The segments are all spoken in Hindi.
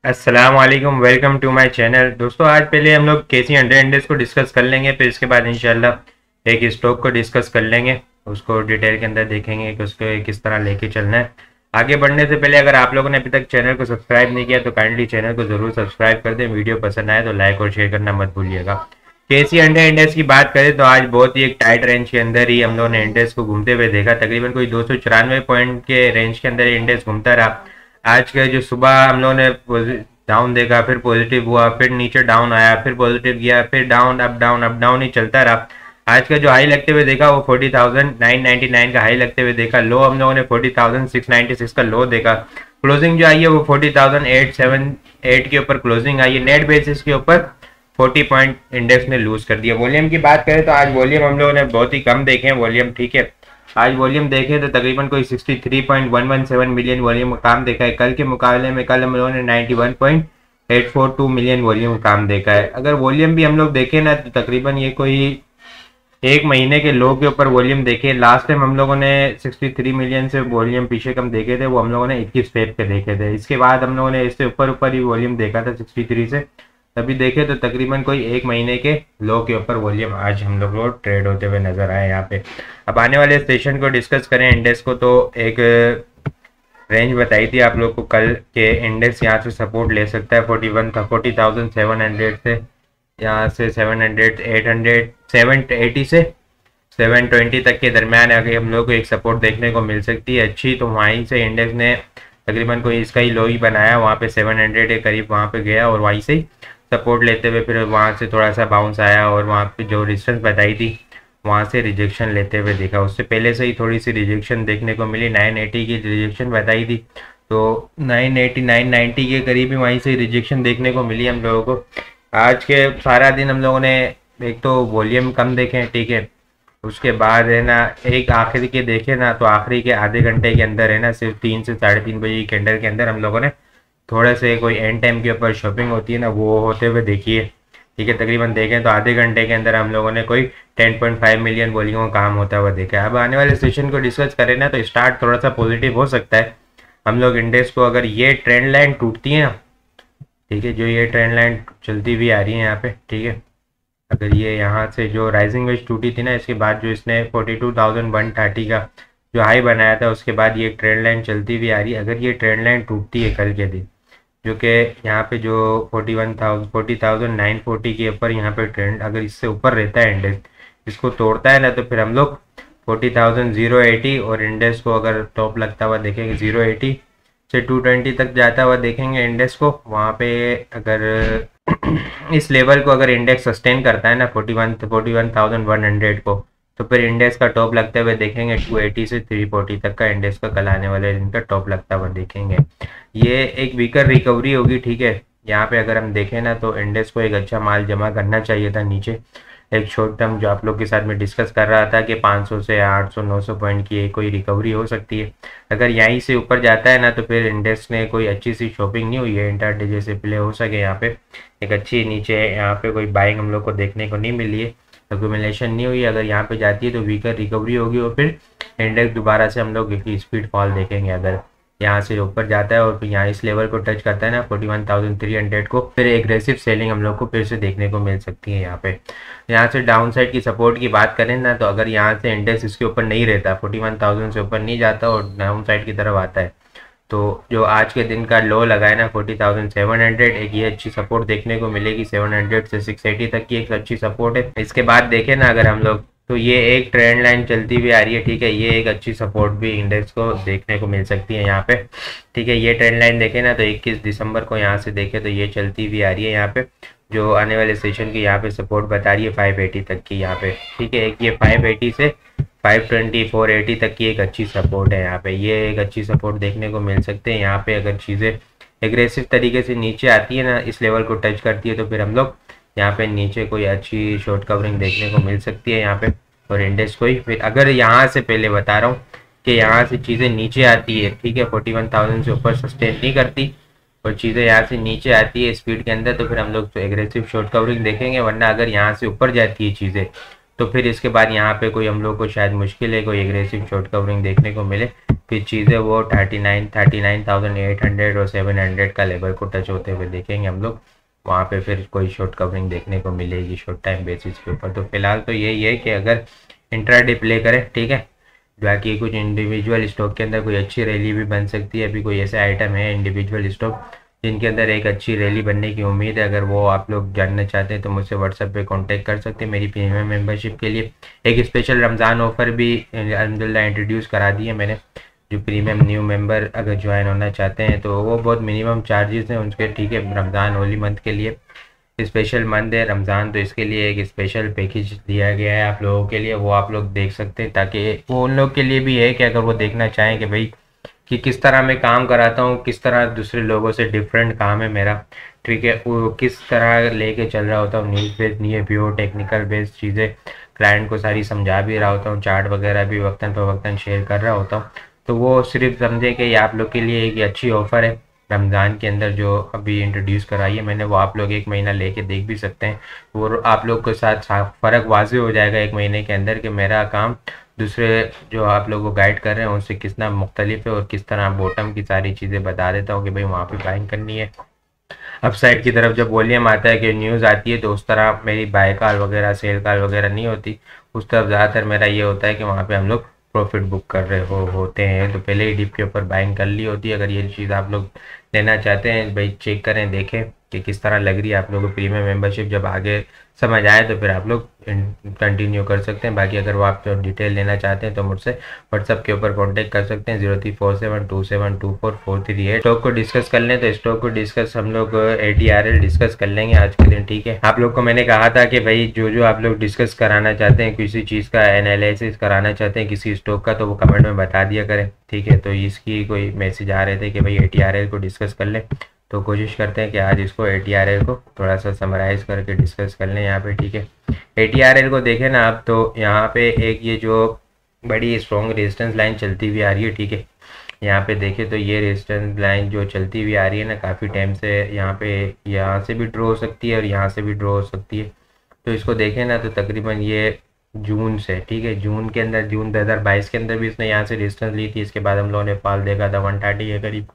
अस्सलाम वालेकुम, वेलकम टू माय चैनल। दोस्तों, आज पहले हम लोग केसी 100 इंडेक्स को डिस्कस कर लेंगे, फिर इसके बाद इंशाल्लाह एक स्टॉक को डिस्कस कर लेंगे। उसको डिटेल के अंदर देखेंगे कि उसको किस तरह लेके चलना है। आगे बढ़ने से पहले अगर आप लोगों ने अभी तक चैनल को सब्सक्राइब नहीं किया तो काइंडली चैनल को ज़रूर सब्सक्राइब कर दें। वीडियो पसंद आए तो लाइक और शेयर करना मत भूलिएगा। केसी 100 इंडेक्स की बात करें तो आज बहुत ही एक टाइट रेंज के अंदर ही हम लोगों ने इंडेक्स को घूमते हुए देखा। तकरीबन कोई 294 पॉइंट के रेंज के अंदर इंडेक्स घूमता रहा। आज के जो सुबह हम लोगों ने डाउन देखा, फिर पॉजिटिव हुआ, फिर नीचे डाउन आया, फिर पॉजिटिव गया, फिर डाउन अप डाउन ही चलता रहा। आज का जो हाई लगते हुए देखा वो 40,999 का हाई लगते हुए देखा। लो हम लोगों ने 40,696 का लो देखा। क्लोजिंग जो आई है वो 40,878 के ऊपर क्लोजिंग आई है। नेट बेसिस के ऊपर 40 पॉइंट इंडेक्स ने लूज कर दिया। वॉल्यूम की बात करें तो आज वॉल्यूम हम लोगों ने बहुत ही कम देखे हैं वॉल्यूम, ठीक है। आज वॉल्यूम देखें तो तकरीबन कोई 63.117 मिलियन वॉल्यूम काम देखा है। कल के मुकाबले में कल हम लोगों ने 91.842 मिलियन वॉल्यूम काम देखा है। अगर वॉल्यूम भी हम लोग देखें ना तो तकरीबन ये कोई एक महीने के लो के ऊपर वॉल्यूम देखे। लास्ट टाइम हम लोगों ने 63 मिलियन से वॉल्यूम पीछे कम देखे थे, वो हम लोगों ने 21 फेब के देखे थे। इसके बाद हम लोगों ने इससे ऊपर ही वॉल्यूम देखा था 63 से। तभी देखे तो तकरीबन कोई एक महीने के लो के ऊपर वॉल्यूम आज हम लोग को ट्रेड होते हुए नजर आए यहाँ पे। अब आने वाले सेशन को डिस्कस करें इंडेक्स को, तो एक रेंज बताई थी आप लोग को कल के इंडेक्स यहाँ से सपोर्ट ले सकता है 40,700 से, यहाँ से 700 800 780 से 720 तक के दरमियान आगे हम लोग को एक सपोर्ट देखने को मिल सकती है अच्छी। तो वहीं से इंडेक्स ने तकरीबन कोई इसका ही लो ही बनाया, वहाँ पे 700 के करीब वहाँ पे गया और वहीं से सपोर्ट लेते हुए फिर वहाँ से थोड़ा सा बाउंस आया और वहाँ पे जो रेजिस्टेंस बताई थी वहाँ से रिजेक्शन लेते हुए देखा। उससे पहले से ही थोड़ी सी रिजेक्शन देखने को मिली, 980 की रिजेक्शन बताई थी तो 980 990 के करीब ही वहीं से रिजेक्शन देखने को मिली हम लोगों को। आज के सारा दिन हम लोगों ने एक तो वॉल्यूम कम देखे, ठीक है। उसके बाद है ना एक आखिरी के देखे ना तो आखिरी के आधे घंटे के अंदर है ना सिर्फ 3 से 3:30 बजे कैंडल के अंदर हम लोगों ने थोड़े से कोई एंड टाइम के ऊपर शॉपिंग होती है ना वो होते हुए देखिए, ठीक है। तकरीबन देखें तो आधे घंटे के अंदर हम लोगों ने कोई 10.5 मिलियन वॉल्यूम का काम होता हुआ देखा है। अब आने वाले सेशन को डिस्कस करें ना तो स्टार्ट थोड़ा सा पॉजिटिव हो सकता है हम लोग इंडेक्स को, अगर ये ट्रेंड लाइन टूटती है ना, ठीक है, जो ये ट्रेंड लाइन चलती हुई आ रही है यहाँ पे, ठीक है। अगर ये यहाँ से जो राइजिंग वेज टूटी थी ना, इसके बाद जो इसने 42,130 का जो हाई बनाया था उसके बाद ये ट्रेंड लाइन चलती हुई आ रही है। अगर ये ट्रेंड लाइन टूटती है कल के दिन, जो कि यहाँ पे जो 40,940 के ऊपर यहाँ पे ट्रेंड अगर इससे ऊपर रहता है इंडेक्स, इसको तोड़ता है ना तो फिर हम लोग 40,080 और इंडेक्स को अगर टॉप लगता हुआ देखेंगे 080 से 220 तक जाता हुआ देखेंगे इंडेक्स को। वहाँ पे अगर इस लेवल को अगर इंडेक्स सस्टेन करता है ना 41,100 को, तो फिर इंडेक्स का टॉप लगते हुए देखेंगे 280 से 340 तक का इंडेक्स का कल आने वाले दिन का टॉप लगता हुआ देखेंगे। ये एक वीकर रिकवरी होगी, ठीक है। यहाँ पे अगर हम देखें ना तो इंडेक्स को एक अच्छा माल जमा करना चाहिए था नीचे। एक शॉर्ट टर्म जो आप लोग के साथ में डिस्कस कर रहा था कि 500 से 800 900 पॉइंट की कोई रिकवरी हो सकती है। अगर यहीं से ऊपर जाता है ना तो फिर इंडेक्स में कोई अच्छी सी शॉपिंग नहीं हुई है, इंटरडे जैसे प्ले हो सके यहाँ पे एक अच्छी नीचे यहाँ पे कोई बाइंग हम लोग को देखने को नहीं मिली है, एक्यूमुलेशन नहीं हुई। अगर यहाँ पे जाती है तो वीकर रिकवरी होगी और फिर इंडेक्स दोबारा से हम लोग एक स्पीड फॉल देखेंगे। अगर यहाँ से ऊपर जाता है और फिर यहाँ इस लेवल को टच करता है ना 41,300 को, फिर एग्रेसिव सेलिंग हम लोग को फिर से देखने को मिल सकती है यहाँ पे। यहाँ से डाउन साइड की सपोर्ट की बात करें ना तो अगर यहाँ से इंडेक्स इसके ऊपर नहीं रहता, 41,000 से ऊपर नहीं जाता और डाउन साइड की तरफ आता है, तो जो आज के दिन का लो लगा है ना 40,700, एक ये अच्छी सपोर्ट देखने को मिलेगी। 700 से 680 तक की एक अच्छी सपोर्ट है। इसके बाद देखें ना अगर हम लोग तो ये एक ट्रेंड लाइन चलती हुई आ रही है, ठीक है। ये एक अच्छी सपोर्ट भी इंडेक्स को देखने को मिल सकती है यहाँ पे, ठीक है। ये ट्रेंड लाइन देखें ना तो 21 दिसंबर को यहाँ से देखें तो ये चलती हुई आ रही है यहाँ पे, जो आने वाले सेशन की यहाँ पे सपोर्ट बता रही है 580 तक की यहाँ पे, ठीक है। एक ये 580 से 520 480 तक की एक अच्छी सपोर्ट है यहाँ पे। ये एक अच्छी सपोर्ट देखने को मिल सकते हैं यहाँ पे। अगर चीज़ें एग्रेसिव तरीके से नीचे आती है ना, इस लेवल को टच करती है, तो फिर हम लोग यहाँ पे नीचे कोई अच्छी शॉर्ट कवरिंग देखने को मिल सकती है यहाँ पे और इंडेक्स को ही। फिर अगर यहाँ से पहले बता रहा हूँ कि यहाँ से चीज़ें नीचे आती है, ठीक है, 41,000 से ऊपर सस्टेन नहीं करती और चीज़ें यहाँ से नीचे आती है स्पीड के अंदर, तो फिर हम लोग तो एग्रेसिव शॉर्ट कवरिंग देखेंगे। वरना अगर यहाँ से ऊपर जाती है चीज़ें तो फिर इसके बाद यहाँ पे कोई हम लोग को शायद मुश्किल है कोई एग्रेसिव शॉर्ट कवरिंग देखने को मिले। फिर चीज़ें वो 39,800 और 700 का लेवल को टच होते हुए देखेंगे हम लोग, वहाँ पे फिर कोई शॉर्ट कवरिंग देखने को मिलेगी शॉर्ट टाइम बेसिस के ऊपर। तो फिलहाल तो यही है कि अगर इंट्राडे प्ले करें, ठीक है, बाकी कुछ इंडिविजुअल स्टॉक के अंदर कोई अच्छी रैली भी बन सकती है। अभी कोई ऐसे आइटम है इंडिविजुअल स्टॉक जिनके अंदर एक अच्छी रैली बनने की उम्मीद है, अगर वो आप लोग जानना चाहते हैं तो मुझसे व्हाट्सएप पे कांटेक्ट कर सकते हैं। मेरी प्रीमियम मेंबरशिप के लिए एक स्पेशल रमज़ान ऑफ़र भी अल्हम्दुलिल्लाह इंट्रोड्यूस करा दी है मैंने। जो प्रीमियम न्यू मेंबर अगर ज्वाइन होना चाहते हैं तो वो बहुत मिनिमम चार्जेस हैं उनके, ठीक है। रमज़ान होली मंथ के लिए स्पेशल मंथ है रमज़ान, तो इसके लिए एक स्पेशल पैकेज दिया गया है आप लोगों के लिए, वो आप लोग देख सकते हैं, ताकि वो उन लोग के लिए भी है कि अगर वो देखना चाहें कि भाई कि किस तरह मैं काम कराता हूँ, किस तरह दूसरे लोगों से डिफरेंट काम है मेरा, ठीक है, वो किस तरह लेके चल रहा होता हूँ, न्यूज़ बेस्ड नहीं है, प्योर टेक्निकल बेस्ड चीज़ें क्लाइंट को सारी समझा भी रहा होता हूँ, चार्ट वगैरह भी वक्तन पर वक्तन शेयर कर रहा होता हूँ। तो वो सिर्फ समझे कि ये आप लोग के लिए एक अच्छी ऑफ़र है रमज़ान के अंदर जो अभी इंट्रोड्यूस कराई है मैंने, वो आप लोग एक महीना लेके देख भी सकते हैं। वो आप लोग के साथ फ़र्क वाज़े हो जाएगा एक महीने के अंदर कि मेरा काम दूसरे जो आप लोगों को गाइड कर रहे हैं उनसे कितना मुख्तलिफ है, और किस तरह बॉटम की सारी चीज़ें बता देता हूँ कि भाई वहाँ पे बाइंग करनी है। अपसाइड की तरफ जब वॉल्यूम आता है कि न्यूज़ आती है तो उस तरह मेरी बाय कॉल वगैरह सेल कॉल वगैरह नहीं होती, उस तरफ ज़्यादातर मेरा ये होता है कि वहाँ पे हम लोग प्रॉफिट बुक कर रहे होते हैं, तो पहले ही डिप के ऊपर बाइंग कर ली होती है। अगर ये चीज़ आप लोग लेना चाहते हैं भाई चेक करें, देखें कि किस तरह लग रही है आप लोगों को प्रीमियम मेंबरशिप, जब आगे समझ आए तो फिर आप लोग कंटिन्यू कर सकते हैं। बाकी अगर वो आप डिटेल लेना चाहते हैं तो मुझसे व्हाट्सअप के ऊपर कांटेक्ट कर सकते हैं 0347272438। स्टॉक को डिस्कस कर लें तो स्टॉक को डिस्कस हम लोग ATRL डिस्कस कर लेंगे आज के दिन, ठीक है। आप लोग को मैंने कहा था कि भाई जो जो आप लोग डिस्कस कराना चाहते हैं, किसी चीज़ का एनालिसिस कराना चाहते हैं किसी स्टॉक का, तो वो कमेंट में बता दिया करें, ठीक है। तो इसकी कोई मैसेज आ रहे थे कि भाई ATRL को डिस्कस कर लें, तो कोशिश करते हैं कि आज इसको ATRL को थोड़ा सा समराइज़ करके डिस्कस कर लें यहाँ पे, ठीक है। ATRL को देखें ना आप, तो यहाँ पे एक ये जो बड़ी स्ट्रॉन्ग रेजिस्टेंस लाइन चलती हुई आ रही है, ठीक है। यहाँ पे देखें तो ये रेजिस्टेंस लाइन जो चलती हुई आ रही है ना काफ़ी टाइम से, यहाँ से भी ड्रॉ हो सकती है और यहाँ से भी ड्रॉ हो सकती है। तो इसको देखें ना तो तकरीबन ये जून से, ठीक है, जून के अंदर, जून 2022 के अंदर भी इसने यहाँ से रेजिस्टेंस ली थी। इसके बाद हम लोगों ने फॉल देखा था 130 के करीब।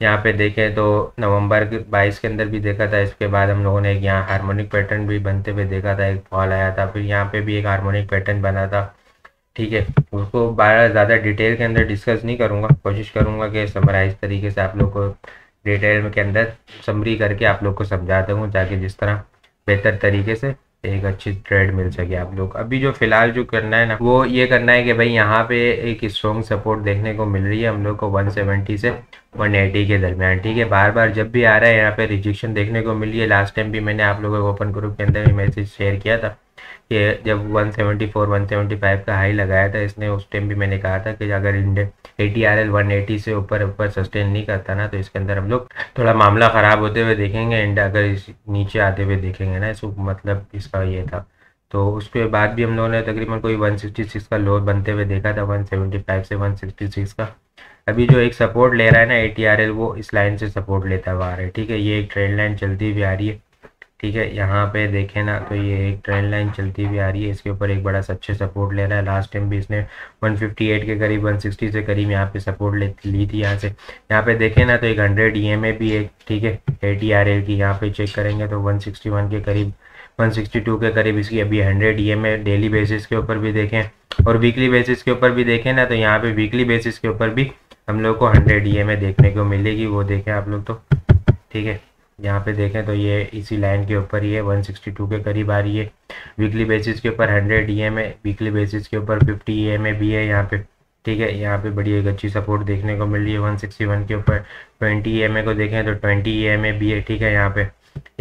यहाँ पे देखें तो नवंबर 22 के अंदर भी देखा था। इसके बाद हम लोगों ने यहाँ हार्मोनिक पैटर्न भी बनते हुए देखा था, एक फॉल आया था, फिर यहाँ पे भी एक हार्मोनिक पैटर्न बना था, ठीक है। उसको ज़्यादा डिटेल के अंदर डिस्कस नहीं करूँगा, कोशिश करूँगा कि समराइज तरीके से आप लोग को डिटेल के अंदर समरी करके आप लोग को समझा दूँ, ताकि जिस तरह बेहतर तरीके से एक अच्छी ट्रेड मिल सके आप लोग। अभी जो फिलहाल जो करना है ना वो ये करना है कि भाई यहाँ पे एक स्ट्रॉन्ग सपोर्ट देखने को मिल रही है हम लोग को 170 से 180 के दरमियान, ठीक है। बार बार जब भी आ रहा है यहाँ पे रिजेक्शन देखने को मिल रही है। लास्ट टाइम भी मैंने आप लोगों को ओपन ग्रुप के अंदर भी मैसेज शेयर किया था कि जब 174 175 का हाई लगाया था इसने, उस टाइम भी मैंने कहा था कि अगर ATRL 180 से ऊपर सस्टेन नहीं करता ना तो इसके अंदर हम लोग थोड़ा मामला ख़राब होते हुए देखेंगे, एंड अगर इस नीचे आते हुए देखेंगे ना, इसको मतलब इसका ये था। तो उसके बाद भी हम लोगों ने तकरीबन कोई 166 का लो बनते हुए देखा था 175 से 166 का। अभी जो एक सपोर्ट ले रहा है ना ATRL, वो इस लाइन से सपोर्ट लेता हुआ आ रहा है, ठीक है। ये एक ट्रेंड लाइन चलती हुई आ रही है, ठीक है। यहाँ पे देखें ना तो ये एक ट्रेंड लाइन चलती हुई आ रही है, इसके ऊपर एक बड़ा अच्छे सपोर्ट ले रहा है। लास्ट टाइम भी इसने 158 के करीब 160 से करीब यहाँ पे सपोर्ट ली थी यहाँ से। यहाँ पे देखें ना तो एक 100 EMA भी एक, ठीक है, ATRL की यहाँ पे चेक करेंगे तो 161 के करीब 162 के करीब इसकी अभी 100 EMA डेली बेसिस के ऊपर भी देखें और वीकली बेसिस के ऊपर भी देखें ना, तो यहाँ पे वीकली बेसिस के ऊपर भी हम लोग को 100 EMA देखने को मिलेगी, वो देखें आप लोग तो, ठीक है। यहाँ पे देखें तो ये इसी लाइन के ऊपर ही है, 162 के करीब आ रही है। वीकली बेसिस के ऊपर 100 EMA, वीकली बेसिस के ऊपर 50 EMA भी है यहाँ पे, ठीक है। यहाँ पे बड़ी एक अच्छी सपोर्ट देखने को मिल रही है 161 के ऊपर। 20 EMA को देखें तो 20 EMA भी है, ठीक है। यहाँ पे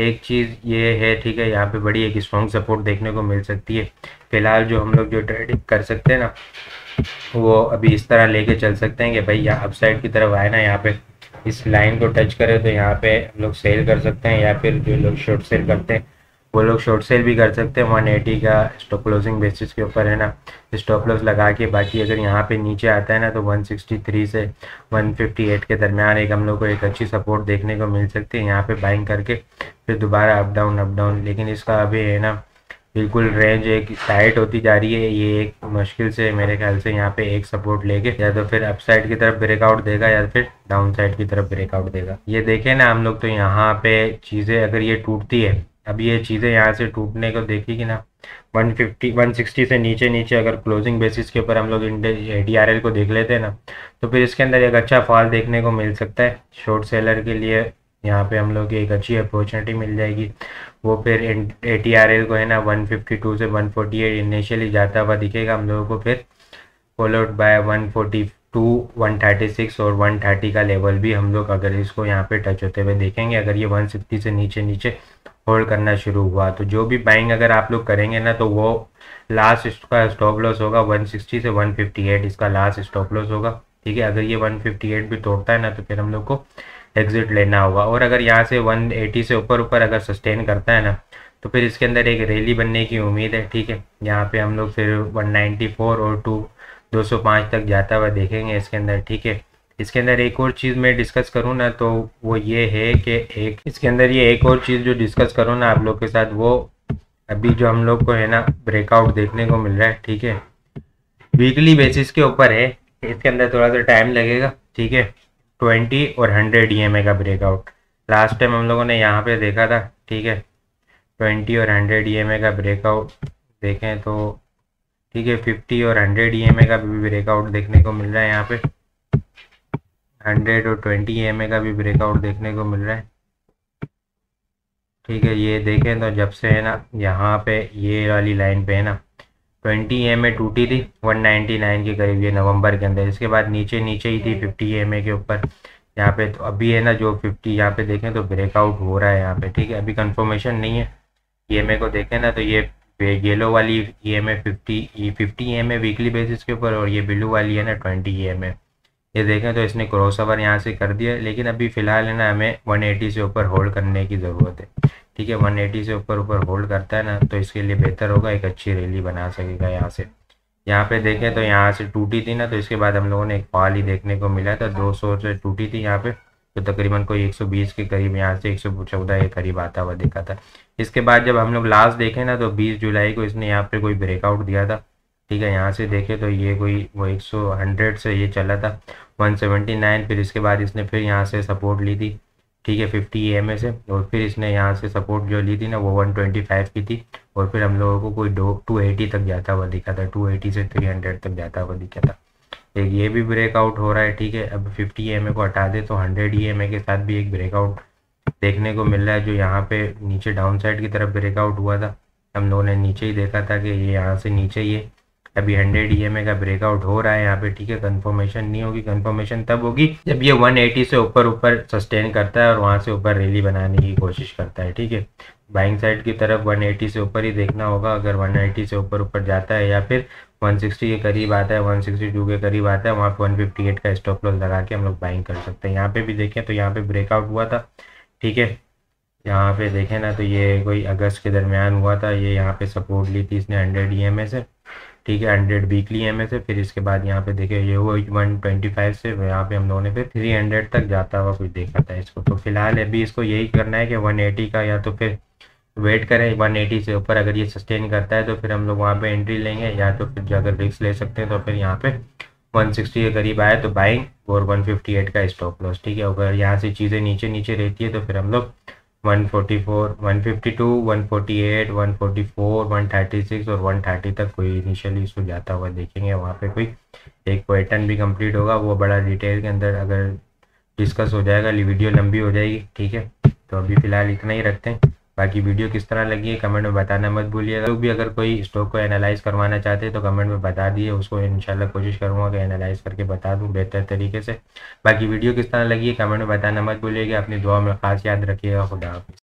एक चीज़ ये है, ठीक है, यहाँ पे बड़ी एक स्ट्रॉन्ग सपोर्ट देखने को मिल सकती है। फिलहाल जो हम लोग जो ट्रेडिंग कर सकते हैं ना वो अभी इस तरह लेके चल सकते हैं कि भाई यहाँ अपसाइड की तरफ आए ना, यहाँ पे इस लाइन को टच करें तो यहाँ पे हम लोग सेल कर सकते हैं, या फिर जो लोग शॉर्ट सेल करते हैं वो लोग शॉर्ट सेल भी कर सकते हैं 180 का स्टॉप क्लोजिंग बेसिस के ऊपर, है ना, स्टॉप लॉस लगा के। बाकी अगर यहाँ पे नीचे आता है ना तो 163 से 158 के दरमियान एक हम लोग को एक अच्छी सपोर्ट देखने को मिल सकती है, यहाँ पे बाइंग करके फिर दोबारा अप डाउन। लेकिन इसका अभी है ना बिल्कुल रेंज एक टाइट होती जा रही है। ये एक मुश्किल से मेरे ख्याल से यहाँ पे एक सपोर्ट लेके या तो फिर अप साइड की तरफ ब्रेकआउट देगा या फिर डाउन साइड की तरफ ब्रेकआउट देगा। ये देखें ना हम लोग, तो यहाँ पे चीज़ें अगर ये टूटती है, अब ये चीज़ें यहाँ से टूटने को देखेगी ना 150 160 से नीचे नीचे अगर क्लोजिंग बेसिस के ऊपर हम लोग ADRL को देख लेते हैं ना, तो फिर इसके अंदर एक अच्छा फॉल देखने को मिल सकता है। शॉर्ट सेलर के लिए यहाँ पे हम लोग की एक अच्छी अपॉर्चुनिटी मिल जाएगी। वो फिर ATRL को है ना 152 से 148 इनिशियली जाता हुआ दिखेगा हम लोगों को, फिर फॉलोड बाय 142 136 और 130 का लेवल भी हम लोग अगर इसको यहाँ पे टच होते हुए देखेंगे। अगर ये 160 से नीचे नीचे होल्ड करना शुरू हुआ तो जो भी बाइंग अगर आप लोग करेंगे ना, तो वो लास्ट इसका स्टॉप लॉस होगा 160 से 158, इसका लास्ट स्टॉप लॉस होगा। ठीक है, अगर ये 158 भी तोड़ता है ना, तो फिर हम लोग को एग्जिट लेना होगा। और अगर यहाँ से 180 से ऊपर ऊपर अगर सस्टेन करता है ना, तो फिर इसके अंदर एक रैली बनने की उम्मीद है। ठीक है, यहाँ पे हम लोग फिर 194 और 205 तक जाता हुआ देखेंगे इसके अंदर। ठीक है, इसके अंदर एक और चीज़ मैं डिस्कस करूँ ना, तो वो ये है कि एक इसके अंदर ये एक और चीज़ जो डिस्कस करूँ ना आप लोग के साथ, वो अभी जो हम लोग को है ना ब्रेकआउट देखने को मिल रहा है। ठीक है, वीकली बेसिस के ऊपर है, इसके अंदर थोड़ा सा टाइम लगेगा। ठीक है, 20 और 100 EMA का ब्रेकआउट लास्ट टाइम हम लोगों ने यहाँ पे देखा था। ठीक है, 20 और 100 EMA का ब्रेकआउट देखें तो ठीक है, 50 और 100 EMA का भी ब्रेकआउट देखने को मिल रहा है। यहाँ पे 100 और 20 EMA का भी ब्रेकआउट देखने को मिल रहा है। ठीक है, ये देखें तो जब से है ना यहाँ पे ये वाली लाइन पे है ना 20 EMA टूटी थी 199 के करीब, ये नवंबर के अंदर। इसके बाद नीचे नीचे ही थी 50 EMA के ऊपर यहाँ पे। तो अभी है ना जो 50 यहाँ पे देखें तो ब्रेकआउट हो रहा है यहाँ पे। ठीक है, अभी कंफर्मेशन नहीं है। EMA को देखें ना, तो ये येलो वाली EMA 50 EMA वीकली बेसिस के ऊपर, और ये ब्लू वाली है ना 20 EMA। ये देखें तो इसने क्रॉस ओवर यहाँ से कर दिया, लेकिन अभी फ़िलहाल है ना हमें 180 से ऊपर होल्ड करने की ज़रूरत है। ठीक है, 180 से ऊपर ऊपर होल्ड करता है ना, तो इसके लिए बेहतर होगा, एक अच्छी रैली बना सकेगा यहाँ से। यहाँ पे देखें तो यहाँ से टूटी थी ना, तो इसके बाद हम लोगों ने एक फॉल ही देखने को मिला था। 200 से टूटी थी यहाँ पे, तो तकरीबन कोई 120 के करीब यहाँ से 114 के करीब आता हुआ देखा था। इसके बाद जब हम लोग लास्ट देखें ना, तो 20 जुलाई को इसने यहाँ पे कोई ब्रेकआउट दिया था। ठीक है, यहाँ से देखें तो ये कोई वो 100 से ये चला था 179, फिर इसके बाद इसने फिर यहाँ से सपोर्ट ली थी। ठीक है, 50 EMA से, और फिर इसने यहाँ से सपोर्ट जो ली थी ना वो 125 की थी, और फिर हम लोगों को कोई 280 तक जाता हुआ दिखा था, 280 से 300 तक जाता हुआ दिखा था। एक ये भी ब्रेकआउट हो रहा है। ठीक है, अब 50 EMA को हटा दे तो 100 EMA के साथ भी एक ब्रेकआउट देखने को मिल रहा है, जो यहाँ पे नीचे डाउन साइड की तरफ ब्रेकआउट हुआ था। हम लोगों ने नीचे ही देखा था कि ये यहाँ से नीचे ही है। अभी 100 EMA का ब्रेकआउट हो रहा है यहाँ पे। ठीक है, कंफर्मेशन नहीं होगी, कंफर्मेशन तब होगी जब ये 180 से ऊपर ऊपर सस्टेन करता है और वहाँ से ऊपर रैली बनाने की कोशिश करता है। ठीक है, बाइंग साइड की तरफ 180 से ऊपर ही देखना होगा। अगर 180 से ऊपर ऊपर जाता है या फिर 160 के करीब आता है, 162 के करीब आता है, वहाँ पे 158 का स्टॉप लॉस लगा के हम लोग बाइंग कर सकते हैं। यहाँ पे भी देखें तो यहाँ पे ब्रेकआउट हुआ था। ठीक है, यहाँ पे देखें ना, तो ये कोई अगस्त के दरमियान हुआ था। ये यहाँ पे सपोर्ट ली थी इसने 100 EMA से। ठीक है, 100 वीकली EMA से। फिर इसके बाद यहाँ पे देखे ये वो 125 से यहाँ पे हम लोगों ने फिर 300 तक जाता हुआ कुछ देखा था इसको। तो फिलहाल अभी इसको यही करना है कि 180 का या तो फिर वेट करें 180 से ऊपर, अगर ये सस्टेन करता है तो फिर हम लोग वहाँ पे एंट्री लेंगे, या तो फिर अगर रिस्क ले सकते हैं तो फिर यहाँ पे 160 के करीब आए तो बाइंग, और 158 का स्टॉप लॉस। ठीक है, अगर यहाँ से चीज़ें नीचे नीचे रहती है तो फिर हम लोग 144 152 148 144 136 और 130 तक कोई इनिशियली इसको जाता हुआ देखेंगे। वहाँ पे कोई एक पैटर्न भी कंप्लीट होगा, वो बड़ा डिटेल के अंदर अगर डिस्कस हो जाएगा, वीडियो लंबी हो जाएगी। ठीक है, तो अभी फ़िलहाल इतना ही रखते हैं। बाकी वीडियो किस तरह लगी है कमेंट में बताना मत भूलिएगा। लोग भी अगर कोई स्टॉक को एनालाइज करवाना चाहते हैं तो कमेंट में बता दिए, उसको इंशाल्लाह कोशिश करूँगा कि एनालाइज करके बता दूँ बेहतर तरीके से। बाकी वीडियो किस तरह लगी है कमेंट में बताना मत भूलिएगा। अपनी दुआ में ख़ास याद रखिएगा। खुदा हाफिज़।